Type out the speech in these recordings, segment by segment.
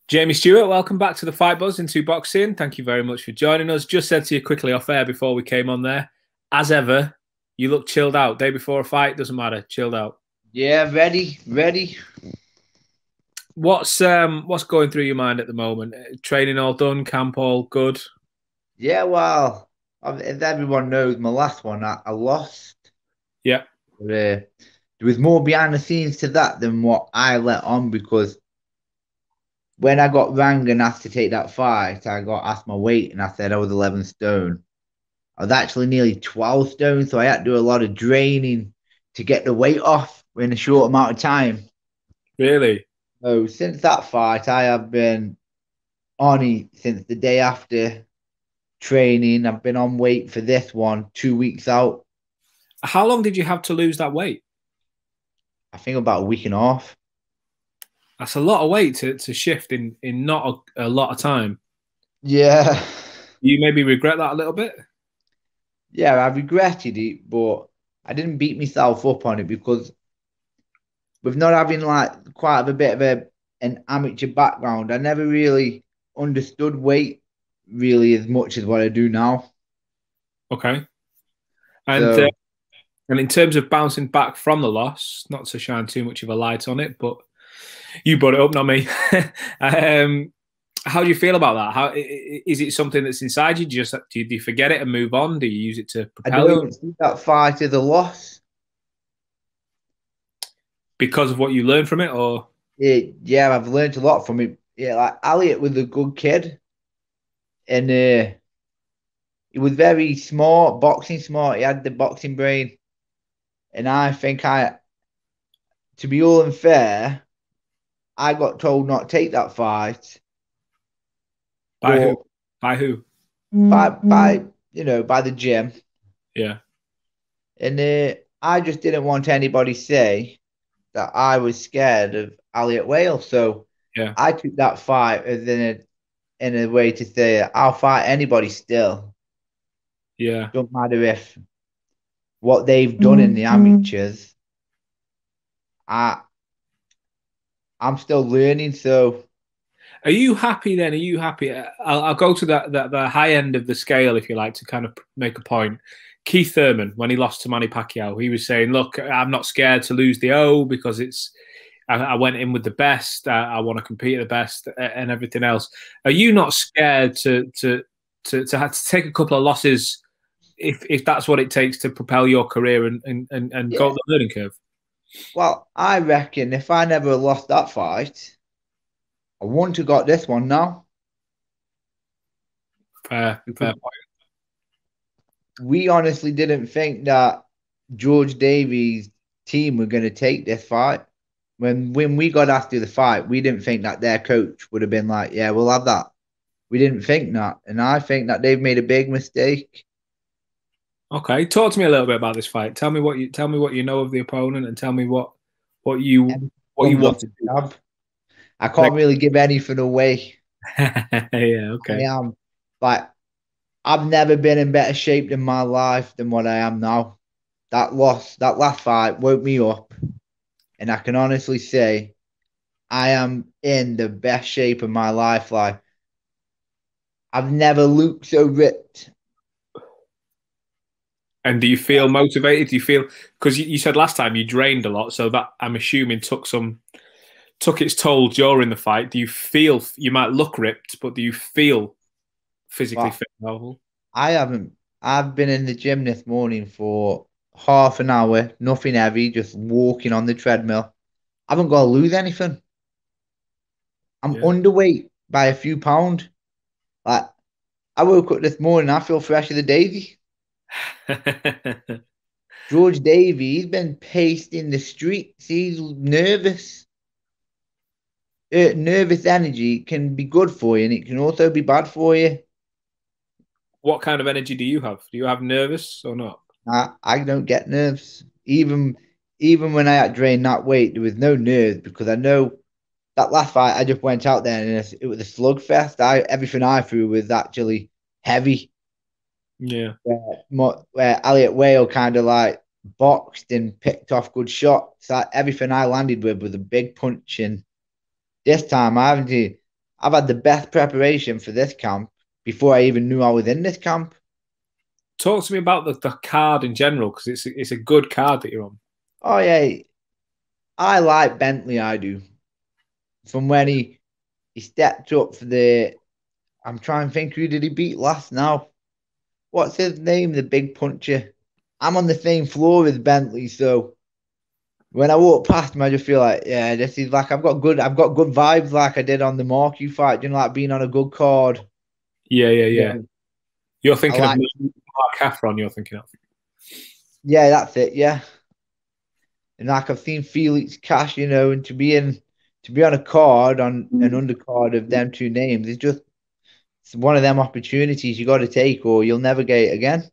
Jamie Stewart, welcome back to the Fight Buzz into boxing. Thank you very much for joining us. Just said to you quickly off air before we came on there, as ever, you look chilled out. Day before a fight, doesn't matter, chilled out. Yeah, ready. What's going through your mind at the moment? Training all done, camp all good? Yeah, well, as everyone knows, my last one I lost. Yeah. But, there was more behind the scenes to that than what I let on because when I got rang and asked to take that fight, I got asked my weight and I said I was 11 stone. I was actually nearly 12 stone, so I had to do a lot of draining to get the weight off in a short amount of time. Really? So since that fight, I have been on it since the day after training. I've been on weight for this one, 2 weeks out. How long did you have to lose that weight? I think about a week and a half. That's a lot of weight to shift in not a lot of time. Yeah. You maybe regret that a little bit? Yeah, I regretted it, but I didn't beat myself up on it because with not having like quite a bit of an amateur background, I never really understood weight really as much as what I do now. Okay. And So and in terms of bouncing back from the loss, not to shine too much of a light on it, but you brought it up, not me. How do you feel about that? How is it something that's inside you? Do you forget it and move on? Do you use it to I propel you don't see that fight as a loss. because of what you learned from it, or Yeah, I've learned a lot from it. Yeah, like Elliot was a good kid, and he was very smart, boxing smart. He had the boxing brain, and I think to be all unfair, I got told not to take that fight, by who? but By who? by the gym, Yeah, and I just didn't want anybody to say that I was scared of Elliot Whale, so yeah, I took that fight as in a way to say I'll fight anybody still. yeah. Don't matter if what they've done in the amateurs. I I'm still learning, so Are you happy then? Are you happy? I'll go to that the high end of the scale, if you like, to kind of make a point. Keith Thurman, when he lost to Manny Pacquiao, he was saying, "Look, I'm not scared to lose the O because I went in with the best. I want to compete at the best and everything else." Are you not scared to have to take a couple of losses if that's what it takes to propel your career and go yeah. up the learning curve? Well, I reckon if I never lost that fight, I wouldn't have got this one now. Fair Because we honestly didn't think that George Davies' team were going to take this fight. When we got asked to do the fight, we didn't think that their coach would have been like, "Yeah, we'll have that." We didn't think that, and I think that they've made a big mistake. Okay, talk to me a little bit about this fight. Tell me what you know of the opponent, and tell me what you And what you comes want off to the do. jab. I Like, can't really give anything away. yeah, I okay. am like I've never been in better shape in my life than what I am now. That last fight woke me up, and I can honestly say I am in the best shape of my life. Like I've never looked so ripped. And do you feel motivated? Do you feel because you said last time you drained a lot, so that I'm assuming took its toll during the fight. Do you feel you might look ripped, but do you feel physically But fit and powerful? I haven't. I've been in the gym this morning for half an hour, nothing heavy, just walking on the treadmill. I haven't got to lose anything. I'm Yeah. underweight by a few pounds. Like I woke up this morning, I feel fresh as a daisy. George Davey, he's been paced in the streets. He's nervous. Nervous energy can be good for you, and it can also be bad for you. What kind of energy do you have? Do you have nervous or not? I don't get nerves. Even when I had drained that weight, there was no nerves because I know that last fight I just went out there and it was a slugfest. Everything I threw was actually heavy. Yeah. Where Elliot Whale kind of like boxed and picked off good shots. Everything I landed with was a big punch, and this time I haven't. I've had the best preparation for this camp before I even knew I was in this camp. Talk to me about the card in general, because it's a good card that you're on. Oh yeah, I like Bentley. I do. From when he stepped up for the. I'm trying to think, who did he beat last now? What's his name? The big puncher. I'm on the same floor as Bentley, so when I walk past him, I just feel like, yeah, this is like I've got good vibes like I did on the Marku fight. You know, like being on a good card. Yeah, yeah, Yeah, yeah. You're I thinking of like. Mark Heffron. You're thinking of. Yeah, that's it. Yeah, and like I've seen Felix Cash, you know, and to be on a card on an undercard of them two names is just it's one of them opportunities you got to take, or you'll never get it again.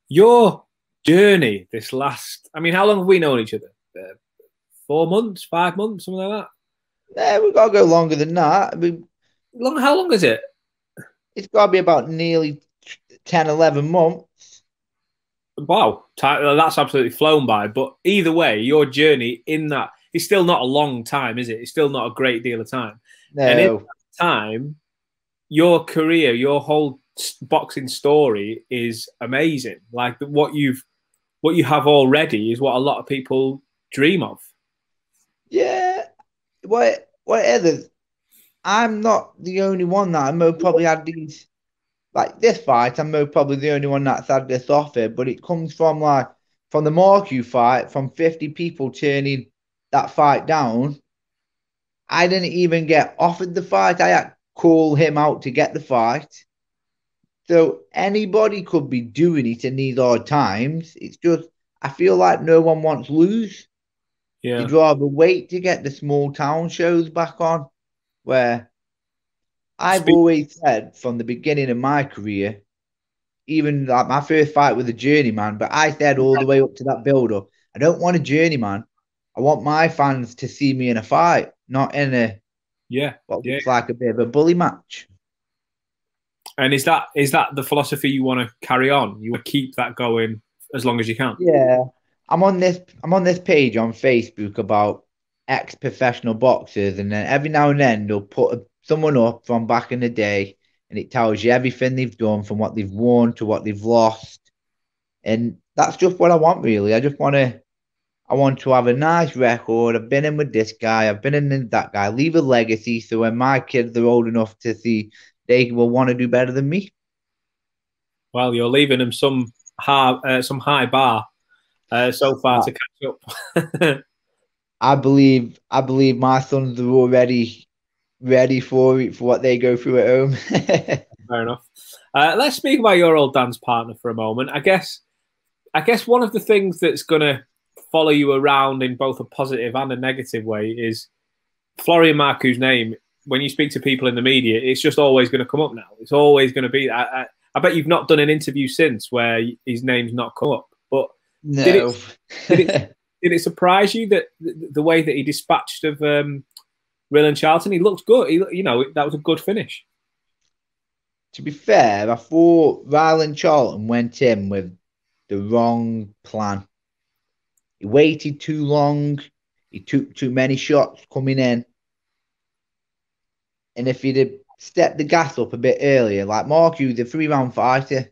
Your journey this last. I mean, how long have we known each other? 4 months, 5 months, something like that. Yeah, we've got to go longer than that. I mean, How long is it? it's got to be about nearly 10, 11 months. Wow, that's absolutely flown by. But either way, your journey in that is still not a long time, is it? It's still not a great deal of time. And in No. that time, your career, your whole boxing story is amazing. Like what you have already is what a lot of people dream of. Yeah. Whatever. I'm not the only one that I most probably had these like this fight. I'm most probably the only one that's had this offer, but it comes from like from the Marku fight, from 50 people turning that fight down. I didn't even get offered the fight. I had to call him out to get the fight. So anybody could be doing it in these hard times. It's just I feel like no one wants to lose. Yeah. They'd rather wait to get the small town shows back on, where I've Speak. always said from the beginning of my career, even like my first fight with a journeyman, but I said all the way up to that build up, I don't want a journeyman. I want my fans to see me in a fight, not in a Yeah. what Yeah. looks like a bit of a bully match. And is that the philosophy you want to carry on? You want to keep that going as long as you can? Yeah. I'm on this page on Facebook about ex-professional boxers, and then every now and then they'll put someone up from back in the day, and it tells you everything they've done from what they've won to what they've lost. And that's just what I want, really. I want to have a nice record. I've been in with this guy, I've been in with that guy, leave a legacy so when my kids are old enough to see, they will want to do better than me. Well, you're leaving them some high bar so far to catch up. I believe my sons are already ready for it, for what they go through at home. Fair enough. Let's speak about your old dance partner for a moment. I guess one of the things that's going to follow you around in both a positive and a negative way is Florian Marku's name. When you speak to people in the media, it's just always going to come up now. It's always going to be. I bet you've not done an interview since where his name's not come up. But No. did it surprise you that the way that he dispatched of Ryland Charlton? He looked good. That was a good finish. To be fair, I thought Ryland Charlton went in with the wrong plan. He waited too long. He took too many shots coming in. And if he'd have stepped the gas up a bit earlier, like Marku, the 3 round fighter,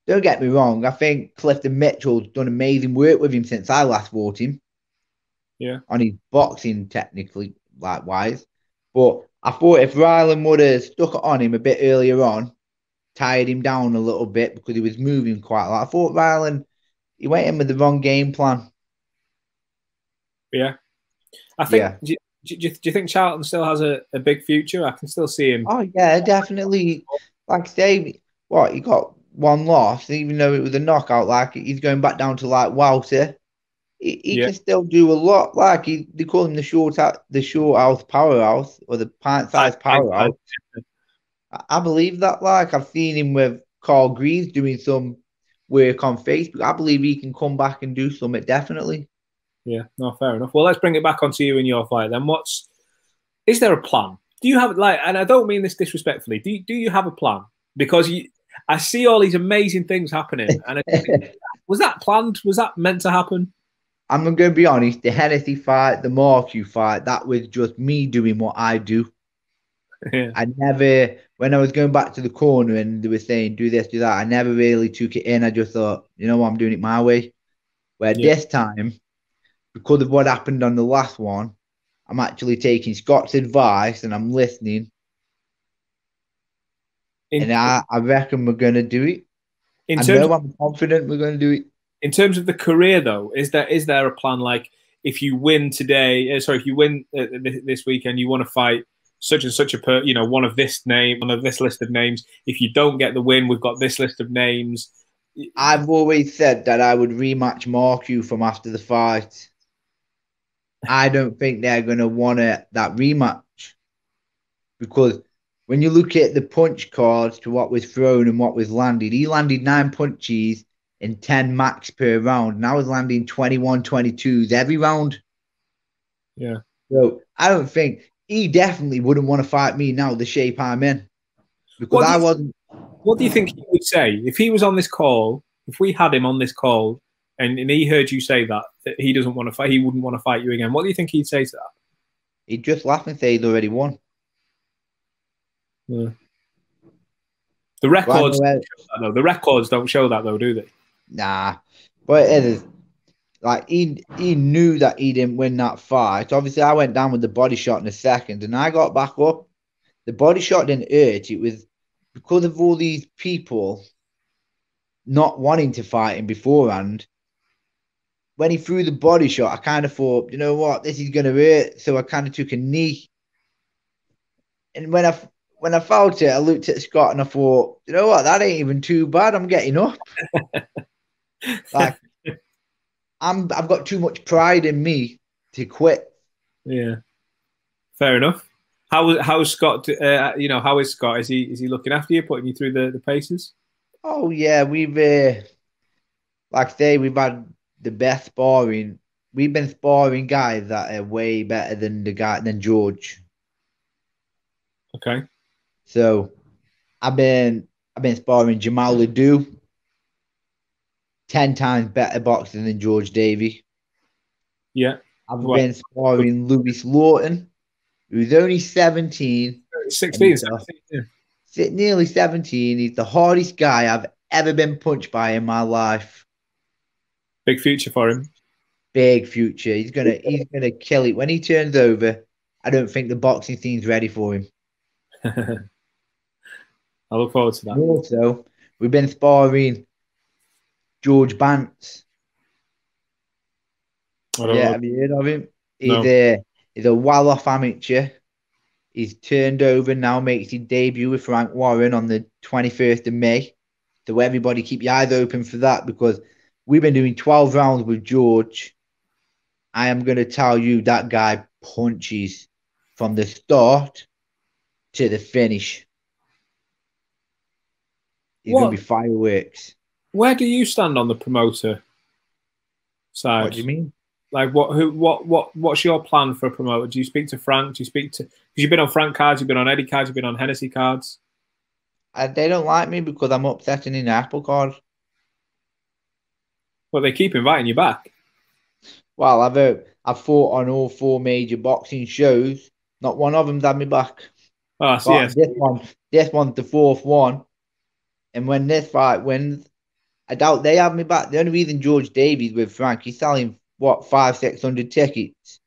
don't get me wrong, I think Clifton Mitchell's done amazing work with him since I last fought him. Yeah. On his boxing, technically, likewise. But I thought if Ryland would have stuck it on him a bit earlier on, tired him down a little bit because he was moving quite a lot. I thought Ryland, he went in with the wrong game plan. Yeah. I think, yeah. Do you think Charlton still has a big future? I can still see him. Oh, yeah, definitely. Like I say, what, he got one loss, even though it was a knockout. Like, he's going back down to, like, Wouter. He can still do a lot. Like, they call him the short house powerhouse, or the pint-sized powerhouse. I believe that. Like, I've seen him with Carl Greaves doing some work on Facebook. I believe he can come back and do something, definitely. Yeah, no, fair enough. Well, let's bring it back onto you in your fight then. Is there a plan? Do you have, like, and I don't mean this disrespectfully, do you have a plan? Because I see all these amazing things happening. And was that planned? Was that meant to happen? I'm going to be honest, the Hennessy fight, the Marku fight, that was just me doing what I do. Yeah, I never, when I was going back to the corner and they were saying, do this, do that, I never really took it in. I just thought, you know what, I'm doing it my way. Where yeah. this time, because of what happened on the last one, I'm actually taking Scott's advice and I'm listening. In And I reckon we're going to do it. in I terms know I'm confident we're going to do it. in terms of the career, though, is there a plan like if you win today? Sorry, if you win this weekend, you want to fight such and such one of this name, one of this list of names. If you don't get the win, we've got this list of names. I've always said that I would rematch Marku from after the fight. I don't think they're going to want that rematch because when you look at the punch cards to what was thrown and what was landed, he landed 9 punches in 10 max per round. And I was landing 21, 22s every round. Yeah. So I don't think he definitely wouldn't want to fight me now, the shape I'm in, because What do I you wasn't. What do you think he would say if he was on this call? If we had him on this call and he heard you say that he doesn't want to fight, he wouldn't want to fight you again. What do you think he'd say to that? He'd just laugh and say he'd already won. Yeah. The But I records know, don't show that, though. The records don't show that though, do they? nah. But it is. Like he knew that he didn't win that fight. Obviously, I went down with the body shot in a second, and I got back up. The body shot didn't hurt. It was because of all these people not wanting to fight him beforehand. When he threw the body shot, I kind of thought, you know what, this is gonna hurt. So I kind of took a knee. And when I felt it, I looked at Scott and I thought, you know what, that ain't even too bad. I'm getting up. Like I've got too much pride in me to quit. Yeah, fair enough. How's Scott? How is Scott? Is he looking after you, putting you through the paces? Oh yeah, we've like I say, we've had the best sparring. We've been sparring guys that are way better than the guy than George. Okay. So I've been sparring Jamal Ledoux, 10 times better boxer than George Davy. Yeah. I've Well, been sparring Lewis Lawton, who's only 17 and 16, 17, nearly 17. He's the hardest guy I've ever been punched by in my life. big future for him. Big future. He's gonna kill it when he turns over. I don't think the boxing scene's ready for him. I look forward to that. Also, we've been sparring George Bantz. I don't Yeah, know. have you heard of him? He's No. a he's a well-off amateur. He's turned over now, makes his debut with Frank Warren on the 21st of May. So everybody keep your eyes open for that because we've been doing 12 rounds with George. I am going to tell you that guy punches from the start to the finish. He's going to What? be fireworks. Where do you stand on the promoter What side? do you mean? Like, what's your plan for a promoter? Do you speak to Frank? Do you speak to? Because you've been on Frank cards, you've been on Eddie cards, you've been on Hennessy cards. They don't like me because I'm upsetting in Apple card. But they keep inviting you back. Well, I've fought on all four major boxing shows. Not one of them's had me back. Oh, so But yes. this one's the fourth one. And when this fight wins, I doubt they have me back. The only reason George Davies with Frank, he's selling what 500-600 tickets.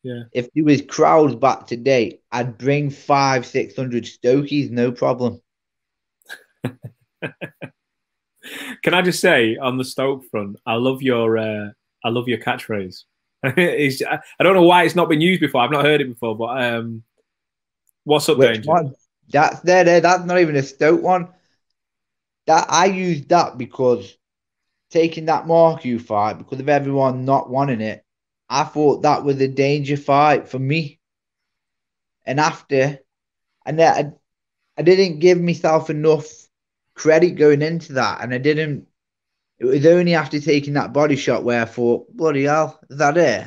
Yeah. If there was crowds back today, I'd bring 500-600 Stokies, no problem. Can I just say on the Stoke front, I love your catchphrase. I don't know why it's not been used before. I've not heard it before, but what's up, Which Danger? one? That's there. That's not even a Stoke one. That I used that because taking that Marku fight because of everyone not wanting it, I thought that was a danger fight for me. And after, and I didn't give myself enough credit going into that, and I didn't. It was only after taking that body shot where I thought, bloody hell, is that it?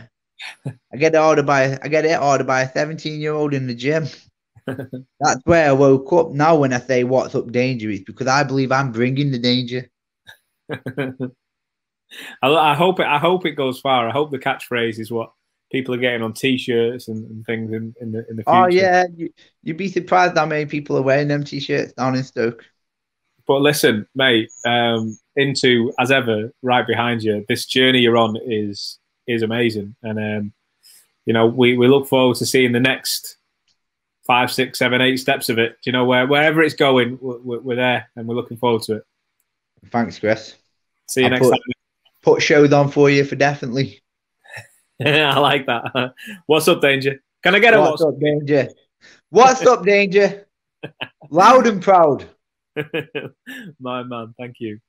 I get it ordered by a 17-year-old in the gym. That's where I woke up. Now when I say what's up danger, it's because I believe I'm bringing the danger. I hope it goes far. I hope the catchphrase is what people are getting on T-shirts and things in the Oh future. yeah, you'd be surprised how many people are wearing them t-shirts down in Stoke. But listen, mate, into as ever, right behind you. This journey you're on is amazing, and you know we look forward to seeing the next 5, 6, 7, 8 steps of it. You know, wherever it's going, we're there, and we're looking forward to it. Thanks, Chris. See you next time. Put shows on for you for definitely. I like that. What's up, Danger? Can I get a what's up, Danger? What's up, Danger? Loud and proud. My man, thank you.